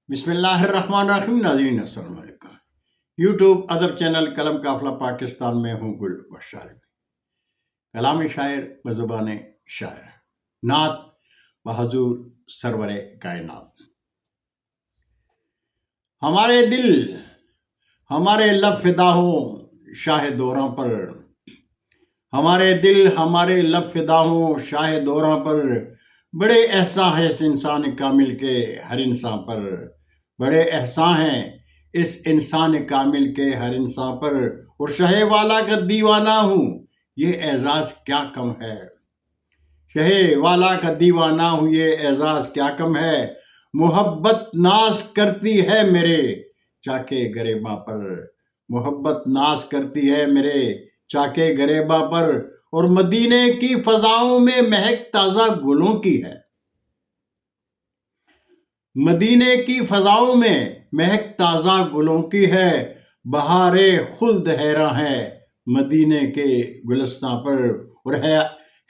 بسم اللہ الرحمن الرحیم. ناظرین السلام علیکم. یوٹیوب ادب چینل قلم قافلہ پاکستان میں ہوں گل و شاعر. کلام شاعر بزبان شاعر. نعت بحضور سرور کائنات. ہمارے دل ہمارے لب فدا ہوں شاہ دوراں پر. ہمارے دل ہمارے لب فدا ہوں شاہ دوراں پر. بڑے احسان ہے اس انسان کامل کے ہر انسان پر. بڑے احسان ہیں اس انسان کامل کے ہر انسان پر. اور شہ والا کا دیوانہ ہوں یہ اعزاز کیا کم ہے. شہ والا کا دیوانہ ہوں یہ اعزاز کیا کم ہے. محبت ناز کرتی ہے میرے چاکے گریباں پر. محبت ناز کرتی ہے میرے چاکے گریباں پر. اور مدینے کی فضاؤں میں مہک تازہ گلوں کی ہے. مدینے کی فضاؤں میں مہک تازہ گلوں کی ہے. بہار خلد حیراں ہے مدینے کے گلستاں پر. اور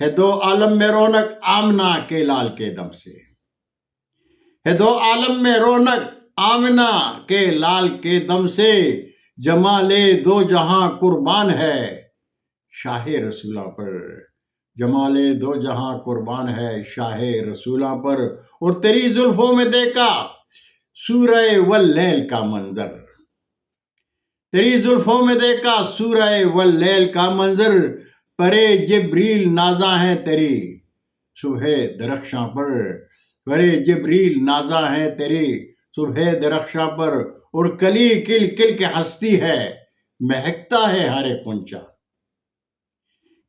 ہے دو عالم میں رونق آمنہ کے لال کے دم سے. ہے دو عالم میں رونق آمنہ کے لال کے دم سے. جمال دو جہاں قربان ہے شاہ رسولہ پر. جمال دو جہاں قربان ہے شاہ رسولہ پر. اور تیری زلفوں میں دیکھا سورہ واللیل کا منظر. تیری زلفوں میں دیکھا سورہ واللیل کا منظر. پرے جبریل نازاں ہے تیری صبح درخشاں پر. پرے جبریل نازاں ہے تیری صبح درخشاں پر. اور کلی کل کل کے ہستی ہے مہکتا ہے ہر ایک غنچہ.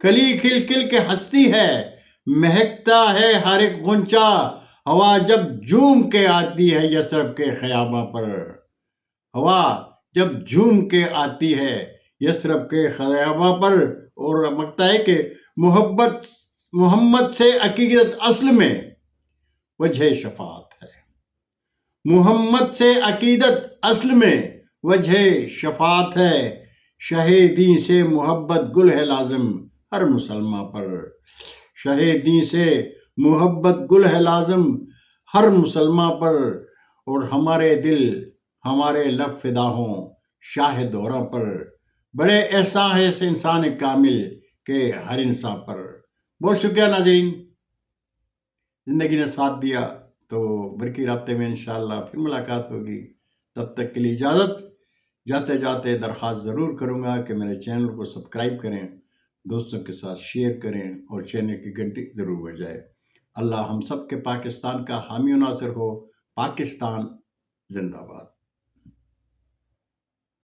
کلی کھل کھل کے ہستی ہے مہکتا ہے ہر ایک غنچہ. ہوا جب جھوم کے آتی ہے یثرب کے خیاباں پر. ہوا جب جھوم کے آتی ہے یثرب کے خیاباں پر. اور مکتا ہے کہ محمد سے عقیدت اصل میں وجہ شفاعت ہے. محمد سے عقیدت اصل میں وجہ شفاعت ہے. شہیدی سے محبت گل ہے لازم ہر مسلمان پر. شہیدی سے محبت گل ہے لازم ہر مسلمان پر. اور ہمارے دل ہمارے لب فدا ہوں شاہ دوراں پر. بڑے احسان ہے اس انسان کامل کے ہر انسان پر. بہت شکریہ ناظرین. زندگی نے ساتھ دیا تو برقی رابطے میں انشاءاللہ پھر ملاقات ہوگی. تب تک کے لیے اجازت. جاتے جاتے درخواست ضرور کروں گا کہ میرے چینل کو سبسکرائب کریں, دوستوں کے ساتھ شیئر کریں اور چینل کی گھنٹی ضرور بجائیں. اللہ ہم سب کے پاکستان کا حامی و ناصر ہو. پاکستان زندہ باد.